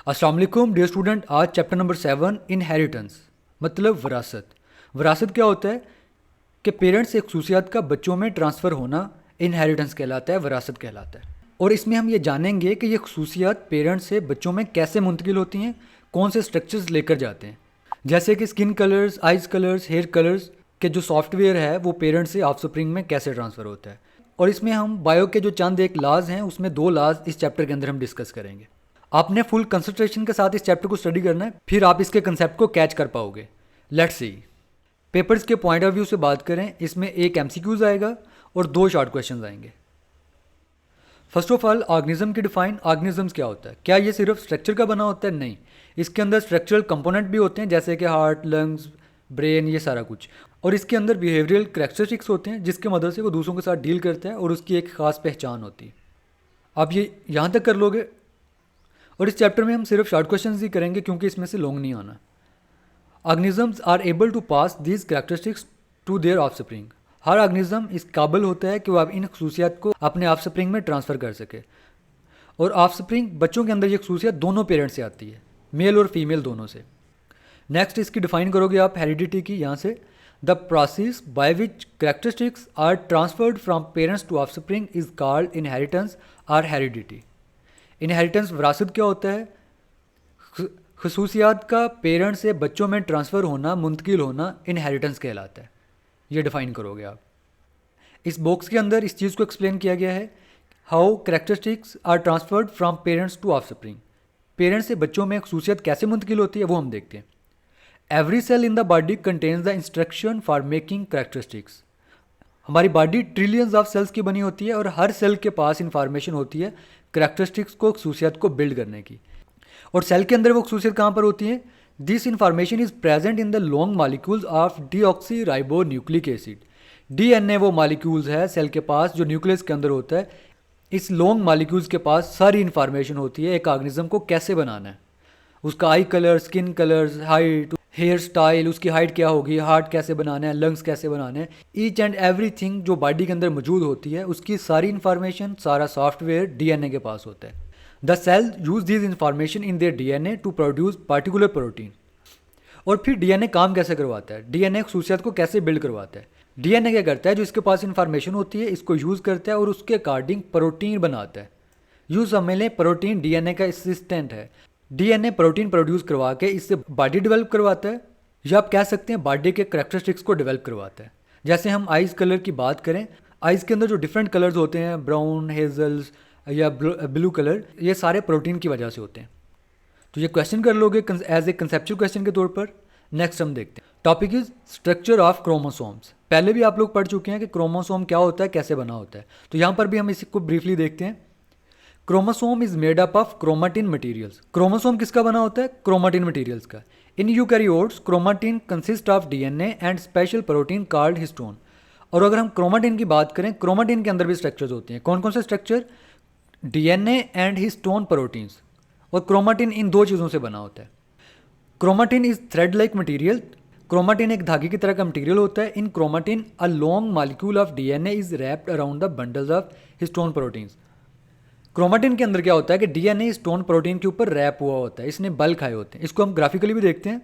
अस्सलाम वालेकुम dear student. आज चैप्टर नंबर 7 इनहेरिटेंस मतलब विरासत। विरासत क्या होता है कि पेरेंट्स से खसूसियात का बच्चों में ट्रांसफ़र होना इनहेरिटेंस कहलाता है, विरासत कहलाता है। और इसमें हम ये जानेंगे कि ये खसूसियात पेरेंट्स से बच्चों में कैसे मुंतकिल होती हैं, कौन से स्ट्रक्चर्स लेकर जाते हैं। जैसे कि skin colours, eyes colours, hair colours के जो सॉफ्टवेयर है वो पेरेंट्स से ऑफस्प्रिंग में कैसे ट्रांसफ़र होता है। और इसमें हम बायो के जो चंद एक लाज हैं उसमें 2 लाज इस चैप्टर के अंदर हम डिस्कस करेंगे। आपने फुल कंसंट्रेशन के साथ इस चैप्टर को स्टडी करना है, फिर आप इसके कंसेप्ट को कैच कर पाओगे। Let's see. पेपर्स के पॉइंट ऑफ व्यू से बात करें, इसमें एक एमसीक्यूज आएगा और 2 शॉर्ट क्वेश्चंस आएंगे। फर्स्ट ऑफ ऑल, ऑर्गेनिज्म की डिफाइन। ऑर्गेनिज्म्स क्या होता है? क्या ये सिर्फ स्ट्रक्चर का बना होता है? नहीं, इसके अंदर स्ट्रक्चरल कंपोनेंट भी होते हैं जैसे कि हार्ट, लंग्स, ब्रेन, ये सारा कुछ। और इसके अंदर बिहेवियरल करैक्टरिस्टिक्स होते हैं जिसके मदद से वो दूसरों के साथ डील करता है और उसकी एक खास पहचान होती है। आप ये यहाँ तक कर लोगे। और इस चैप्टर में हम सिर्फ शॉर्ट क्वेश्चंस ही करेंगे क्योंकि इसमें से लॉन्ग नहीं आना। Organisms are able to pass these characteristics to their offspring. हर ऑर्गेनिज्म इस काबिल होता है कि वह इन खसूसियात को अपने ऑफस्प्रिंग में ट्रांसफ़र कर सके। और ऑफस्प्रिंग बच्चों के अंदर ये खसूसियात दोनों पेरेंट्स से आती है, मेल और फीमेल दोनों से। नेक्स्ट इसकी डिफाइन करोगे आप हेरिडिटी की, यहाँ से the process by which characteristics are transferred from parents to offspring is called inheritance और हेरिडिटी। इनहेरिटेंस विरासत क्या होता है? खसूसियात का पेरेंट से बच्चों में ट्रांसफ़र होना, मुंतकिल होना इनहेरिटेंस कहलाता है। ये डिफ़ाइन करोगे आप। इस बॉक्स के अंदर इस चीज़ को एक्सप्लेन किया गया है, how characteristics are transferred from parents to offspring. Parents से बच्चों में खसूसियत कैसे मुंतकिल होती है वो हम देखते हैं। Every cell in the body contains the instruction for making characteristics. हमारी बॉडी ट्रिलियंस ऑफ सेल्स की बनी होती है और हर सेल के पास इंफॉर्मेशन होती है करैक्टरिस्टिक्स को, खसूसियत को बिल्ड करने की। और सेल के अंदर वो खसूसियत कहाँ पर होती है? This information is present in the long molecules of deoxy ribo nucleic acid. DNA वो मॉलिक्यूल्स है सेल के पास जो न्यूक्लियस के अंदर होता है। इस लॉन्ग मॉलिक्यूल्स के पास सारी इंफॉर्मेशन होती है एक ऑर्गेनिज्म को कैसे बनाना है, उसका eye colour, skin colours, height, hair style, उसकी हाइट क्या होगी, हार्ट कैसे बनाना है, लंग्स कैसे बनाना है, ईच एंड एवरीथिंग जो बॉडी के अंदर मौजूद होती है उसकी सारी इन्फॉर्मेशन, सारा सॉफ्टवेयर डीएनए के पास होता है। The cell use this information in their DNA to produce particular protein. और फिर डीएनए काम कैसे करवाता है? डीएनए खसूसियत को कैसे बिल्ड करवाता है? डीएनए क्या करता है? जो इसके पास इंफॉर्मेशन होती है इसको यूज़ करता है और उसके अकॉर्डिंग प्रोटीन बनाता है। यूँ समझ लें प्रोटीन डीएनए का असिस्टेंट है। डीएनए प्रोटीन प्रोड्यूस करवा के इससे बॉडी डेवलप करवाता है, या आप कह सकते हैं बॉडी के करैक्टरिस्टिक्स को डेवलप करवाता है। जैसे हम आइज़ कलर की बात करें, आइज़ के अंदर जो डिफरेंट कलर्स होते हैं, ब्राउन, हेजल्स या ब्लू कलर, ये सारे प्रोटीन की वजह से होते हैं। तो ये क्वेश्चन कर लोगे एज ए कंसेप्चुअल क्वेश्चन के तौर पर। नेक्स्ट हम देखते हैं, topic is structure of chromosomes. पहले भी आप लोग पढ़ चुके हैं कि क्रोमोसोम क्या होता है, कैसे बना होता है। तो यहाँ पर भी हम इसको ब्रीफली देखते हैं। Chromosome is made up of chromatin materials. Chromosome किसका बना होता है? क्रोमाटिन मटेरियल्स का। In eukaryotes chromatin consist of DNA and special protein called histone. और अगर हम क्रोमाटिन की बात करें, क्रोमाटिन के अंदर भी स्ट्रक्चर्स होते हैं। कौन कौन से structure? DNA and histone proteins. और क्रोमाटिन इन 2 चीज़ों से बना होता है। Chromatin is thread like material. Chromatin एक धागे की तरह का मटीरियल होता है। In chromatin a long molecule of DNA is wrapped around the bundles of histone proteins. Chromatin के अंदर क्या होता है कि डीएनए स्टोन प्रोटीन के ऊपर रैप हुआ होता है, इसने बल खाए होते हैं। इसको हम ग्राफिकली भी देखते हैं।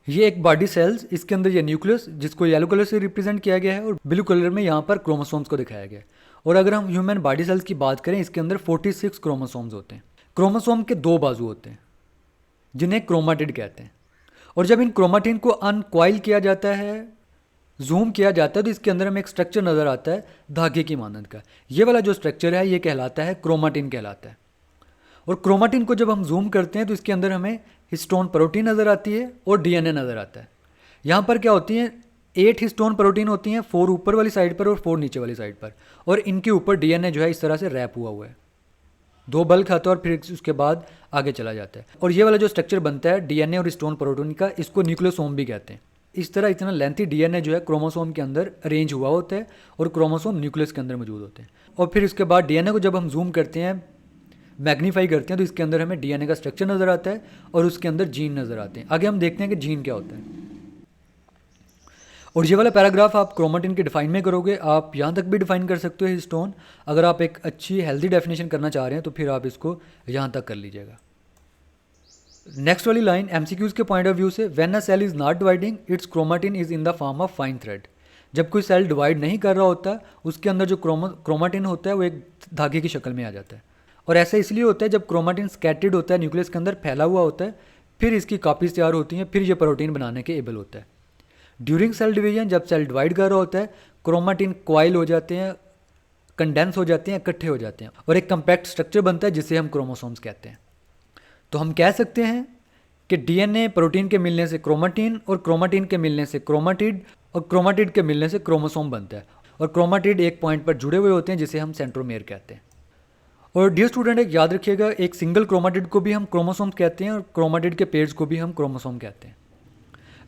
ये एक बॉडी सेल्स, इसके अंदर ये न्यूक्लियस जिसको येलो कलर से रिप्रेजेंट किया गया है और ब्लू कलर में यहाँ पर क्रोमोसोम्स को दिखाया गया है। और अगर हम ह्यूमन बॉडी सेल्स की बात करें, इसके अंदर 46 क्रोमोसोम्स होते हैं। क्रोमोसोम के 2 बाजू होते हैं जिन्हें क्रोमाटिड कहते हैं। और जब इन क्रोमाटिन को अनकॉइल किया जाता है, जूम किया जाता है, तो इसके अंदर हमें एक स्ट्रक्चर नज़र आता है धागे की मानंद का। ये वाला जो स्ट्रक्चर है ये कहलाता है क्रोमाटिन कहलाता है। और क्रोमाटिन को जब हम जूम करते हैं तो इसके अंदर हमें हिस्टोन प्रोटीन नज़र आती है और डीएनए नज़र आता है। यहाँ पर क्या होती हैं? 8 हिस्टोन प्रोटीन होती हैं, 4 ऊपर वाली साइड पर और 4 नीचे वाली साइड पर। और इनके ऊपर डीएनए जो है इस तरह से रैप हुआ है। 2 बल खाता है और फिर उसके बाद आगे चला जाता है। और ये वाला जो स्ट्रक्चर बनता है डीएनए और हिस्टोन प्रोटीन का, इसको न्यूक्लियोसोम भी कहते हैं। इस तरह इतना लेंथी डीएनए जो है क्रोमोसोम के अंदर अरेंज हुआ होता है और क्रोमोसोम न्यूक्लियस के अंदर मौजूद होते हैं। और फिर इसके बाद डीएनए को जब हम जूम करते हैं, मैग्नीफाई करते हैं, तो इसके अंदर हमें डीएनए का स्ट्रक्चर नज़र आता है और उसके अंदर जीन नज़र आते हैं। आगे हम देखते हैं कि जीन क्या होता है। और ये वाला पैराग्राफ आप क्रोमेटिन के डिफाइन में करोगे, आप यहाँ तक भी डिफाइन कर सकते हो हिस्टोन। अगर आप एक अच्छी हेल्दी डेफिनेशन करना चाह रहे हैं तो फिर आप इसको यहाँ तक कर लीजिएगा। नेक्स्ट वाली लाइन एमसीक्यूज़ के पॉइंट ऑफ व्यू से, when a cell is not dividing its chromatin is in the form of fine thread. जब कोई सेल डिवाइड नहीं कर रहा होता, उसके अंदर जो क्रोमेटिन होता है वो एक धागे की शक्ल में आ जाता है। और ऐसा इसलिए होता है जब क्रोमेटिन स्कैटर्ड होता है, न्यूक्लियस के अंदर फैला हुआ होता है, फिर इसकी कॉपीज तैयार होती हैं, फिर ये प्रोटीन बनाने के एबल होता है। ड्यूरिंग सेल डिवीजन, जब सेल डिवाइड कर रहा होता है, क्रोमेटिन कॉइल हो जाते हैं, कंडेंस हो जाते हैं, इकट्ठे हो जाते हैं और एक कम्पैक्ट स्ट्रक्चर बनता है जिसे हम क्रोमोसोम्स कहते हैं। तो हम कह सकते हैं कि डीएनए प्रोटीन के मिलने से क्रोमेटिन, और क्रोमेटिन के मिलने से क्रोमाटिड, और क्रोमाटिड के मिलने से क्रोमोसोम बनता है। और क्रोमाटिड एक पॉइंट पर जुड़े हुए होते हैं जिसे हम सेंट्रोमेयर कहते हैं। और डियर स्टूडेंट, एक याद रखिएगा, एक सिंगल क्रोमाटिड को भी हम क्रोमोसोम्स कहते हैं और क्रोमाटिड के पेयर्स को भी हम क्रोमोसोम कहते हैं।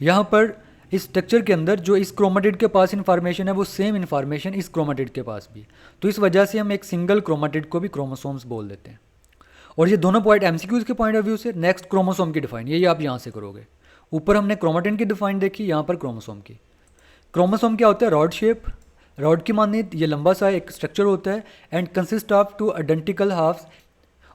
यहाँ पर इस स्ट्रक्चर के अंदर जो इस क्रोमाटिड के पास इन्फॉर्मेशन है वो सेम इन्फॉर्मेशन इस क्रोमाटिड के पास भी, तो इस वजह से हम एक सिंगल क्रोमाटिड को भी क्रोमोसोम्स बोल देते हैं। और ये दोनों पॉइंट एमसीक्यूज़ के पॉइंट ऑफ व्यू से। नेक्स्ट क्रोमोसोम की डिफाइन, यही आप यहाँ से करोगे। ऊपर हमने क्रोमेटिन की डिफाइन देखी, यहाँ पर क्रोमोसोम की। क्रोमोसोम क्या होता है? रॉड शेप, रॉड की मानित ये लंबा सा एक स्ट्रक्चर होता है and consist of 2 identical halves,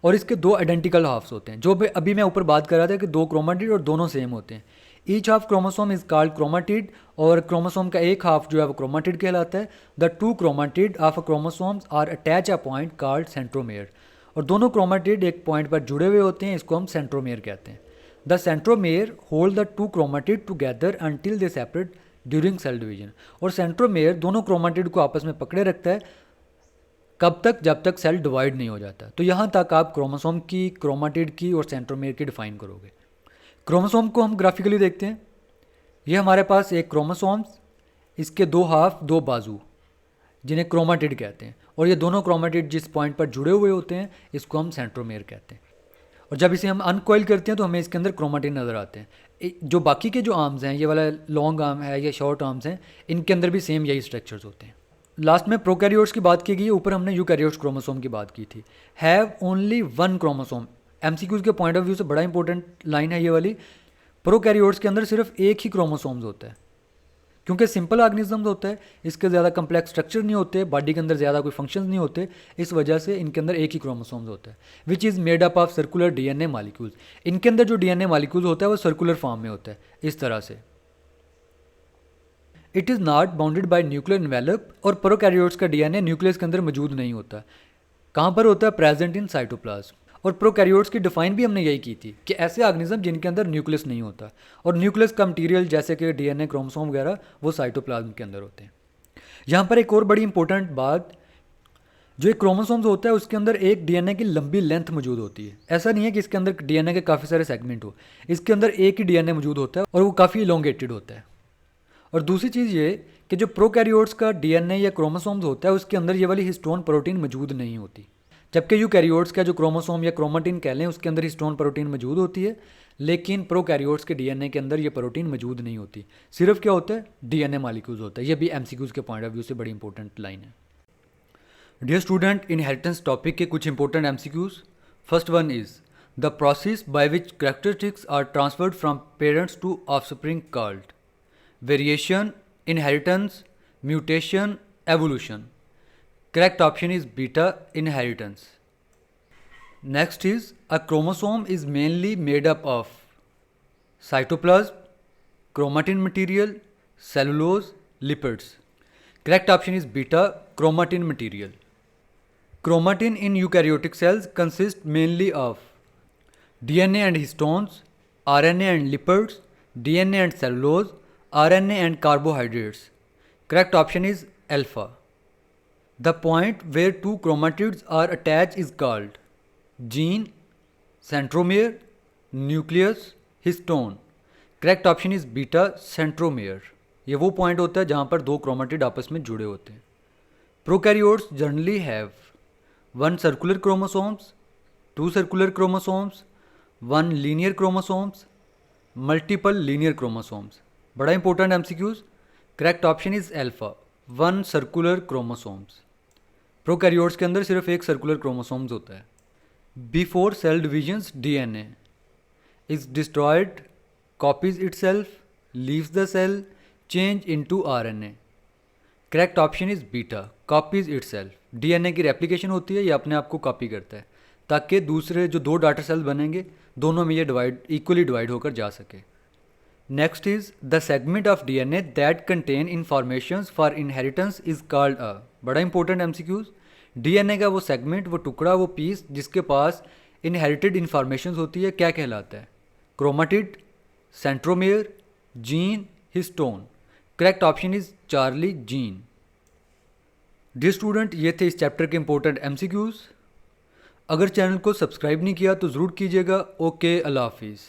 और इसके 2 आइडेंटिकल हाफ्स होते हैं। जो अभी मैं ऊपर बात कर रहा था कि 2 क्रोमाटिड और दोनों सेम होते हैं। Each half chromosome is called chromatid, और क्रोमोसोम का एक हाफ जो है वो क्रोमाटिड कहलाता है। The 2 chromatid of a chromosomes are attach a point called centromere, और दोनों क्रोमाटिड एक पॉइंट पर जुड़े हुए होते हैं, इसको हम सेंट्रोमेयर कहते हैं। The centromere hold the 2 chromatid together until they separate during cell division, और सेंट्रोमेयर दोनों क्रोमाटिड को आपस में पकड़े रखता है। कब तक? जब तक सेल डिवाइड नहीं हो जाता। तो यहाँ तक आप क्रोमोसोम की, क्रोमाटिड की और सेंट्रोमेयर की डिफाइन करोगे। क्रोमोसोम को हम ग्राफिकली देखते हैं। ये हमारे पास एक क्रोमोसोम्स, इसके 2 हाफ, 2 बाजू, जिन्हें क्रोमाटिड कहते हैं, और ये दोनों क्रोमाटिड जिस पॉइंट पर जुड़े हुए होते हैं इसको हम सेंट्रोमेयर कहते हैं। और जब इसे हम अनकॉइल करते हैं तो हमें इसके अंदर क्रोमाटिन नज़र आते हैं। जो बाकी के जो आर्म्स हैं, ये वाला लॉन्ग आर्म है या शॉर्ट आर्म्स हैं, इनके अंदर भी सेम यही स्ट्रक्चर्स होते हैं। लास्ट में प्रोकैरियोट्स की बात की गई है, ऊपर हमने यूकैरियोट्स क्रोमोसोम की बात की थी। हैव ओनली 1 क्रोमोसोम, एमसीक्यूज़ के पॉइंट ऑफ व्यू से बड़ा इंपॉर्टेंट लाइन है ये वाली। प्रोकैरियोट्स के अंदर सिर्फ एक ही क्रोमोसोम्स होता है, क्योंकि सिंपल ऑर्गेनिजम्स होता है, इसके ज़्यादा कम्प्लेक्स स्ट्रक्चर नहीं होते, बॉडी के अंदर ज़्यादा कोई फंक्शंस नहीं होते, इस वजह से इनके अंदर एक ही क्रोमोसोम्स होता है, which is made up of circular DNA molecules. इनके अंदर जो डीएनए मॉलिक्यूल्स होता है वो सर्कुलर फॉर्म में होता है, इस तरह से। It is not bounded by nuclear envelope, और प्रोकैरियोट्स का डीएनए न्यूक्लियस के अंदर मौजूद नहीं होता। कहाँ पर होता है? Present in cytoplasm. और प्रोकैरियोट्स की डिफाइन भी हमने यही की थी कि ऐसे ऑर्गेनिज्म जिनके अंदर न्यूक्लियस नहीं होता, और न्यूक्लियस का मटीरियल जैसे कि डीएनए, क्रोमोसोम वगैरह, वो साइटोप्लाज्म के अंदर होते हैं। यहाँ पर एक और बड़ी इंपॉर्टेंट बात, जो एक क्रोमोसोम्स होता है उसके अंदर एक डीएनए की लंबी लेंथ मौजूद होती है। ऐसा नहीं है कि इसके अंदर डीएनए के काफ़ी सारे सेगमेंट हो, इसके अंदर एक ही डीएनए मौजूद होता है और वो काफ़ी इलोंगेटेड होता है। और दूसरी चीज़ ये कि जो प्रोकैरियोट्स का डीएनए या क्रोमोसोम्स होता है उसके अंदर ये वाली हिस्टोन प्रोटीन मौजूद नहीं होती, जबकि यूकैरियोट्स का जो क्रोमोसोम या क्रोमेटिन कह लें उसके अंदर हिस्टोन प्रोटीन मौजूद होती है, लेकिन प्रोकैरियोट्स के डीएनए के अंदर ये प्रोटीन मौजूद नहीं होती। सिर्फ क्या होता है? डीएनए मॉलिक्यूल्स होता है। ये भी एमसीक्यूज़ के पॉइंट ऑफ व्यू से बड़ी इंपॉर्टेंट लाइन है। डियर स्टूडेंट, इनहेरिटेंस टॉपिक के कुछ important MCQs. First one is the process by which characteristics are transferred from parents to offspring called variation, inheritance, mutation, evolution. Correct option is beta, inheritance. Next is a chromosome is mainly made up of cytoplasm, chromatin material, cellulose, lipids. Correct option is beta, chromatin material. Chromatin in eukaryotic cells consists mainly of DNA and histones, RNA and lipids, DNA and cellulose, RNA and carbohydrates. Correct option is alpha. The point where 2 chromatids are attached is called gene, centromere, nucleus, histone. Correct option is beta, centromere. ये वो point होता है जहाँ पर 2 chromatid आपस में जुड़े होते हैं। Prokaryotes generally have 1 circular chromosomes, 2 circular chromosomes, 1 linear chromosomes, multiple linear chromosomes. बड़ा important MCQs. Correct option is alpha, 1 circular chromosomes. Prokaryotes के अंदर सिर्फ एक सर्कुलर क्रोमोसोम्स होता है। Before cell divisions DNA is destroyed, copies itself, leaves the cell, change into RNA. Correct option is beta, copies itself. DNA की replication होती है, ये अपने आप को कॉपी करता है ताकि दूसरे जो दो डाटा सेल्स बनेंगे दोनों में ये इक्वली डिवाइड होकर जा सके। Next is the segment of DNA that contain information for inheritance is called a. बड़ा इंपॉर्टेंट एमसीक्यूज। डीएनए का वो सेगमेंट, वो टुकड़ा, वो पीस जिसके पास इनहेरिटेड इंफॉर्मेशन होती है, क्या कहलाता है? Chromatid, centromere, gene, histone. Correct option is Charlie, gene. Dear student, ये थे इस चैप्टर के इंपॉर्टेंट एमसीक्यूज। अगर चैनल को सब्सक्राइब नहीं किया तो ज़रूर कीजिएगा। ओके, अल्लाह हाफिज़।